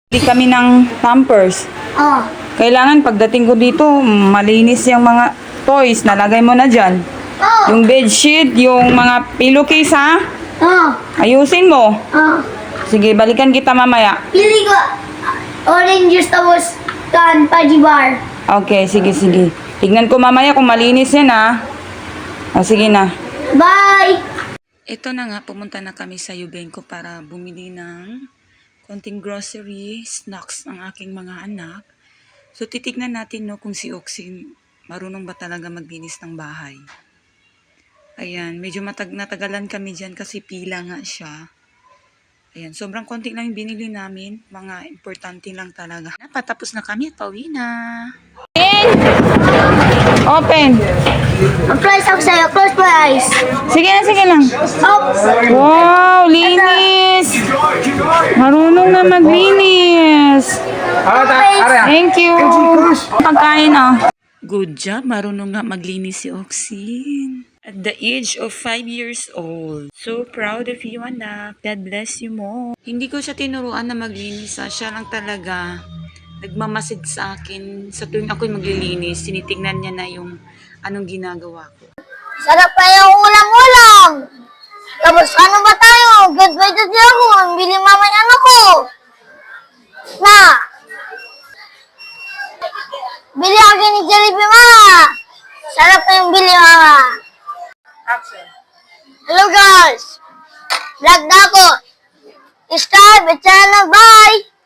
Hindi kami ng Pampers. Oh. Kailangan pagdating ko dito, malinis yung mga toys. Nalagay mo na dyan. Oh. Yung bedsheet, yung mga pillowcase ha. Oh. Ayusin mo. Oh. Sige, balikan kita mamaya. Pili ko orange juice tapos Paji bar. Okay, sige, sige. Tignan ko mamaya kung malinis yan ha. O, sige na. Bye! Ito na nga, pumunta na kami sa Yubenko para bumili ng konting grocery, snacks ng aking mga anak. So, titignan natin no, kung si Oxy marunong ba talaga maglinis ng bahay. Ayan, medyo natagalan kami dyan kasi pila nga siya. Ayan, sobrang konti lang yung binili namin. Mga importante lang talaga. Patapos na kami at pauwi na. Open! Close ako sa'yo. Close my eyes. Sige lang. Wow, linis! Marunong na maglinis. Thank you. Pagkain Good job, marunong nga maglinis si Oxin. At the age of 5 years old. So proud of you, anak. God bless you mo. Hindi ko siya tinuruan na maglinis. Siya lang talaga nagmamasid sa akin. Sa tuwing ako'y maglilinis, tinitignan niya na yung anong ginagawa ko. Sarap pa yung ulam-ulam. Tapos ano ba tayo? Goodbye to ako. Bili mama yung ano ko. Na. Bili ako ni Jollibee mama. Sarap pa yung bili mama. Hello guys. Vlog na ako. Subscribe at channel. Bye.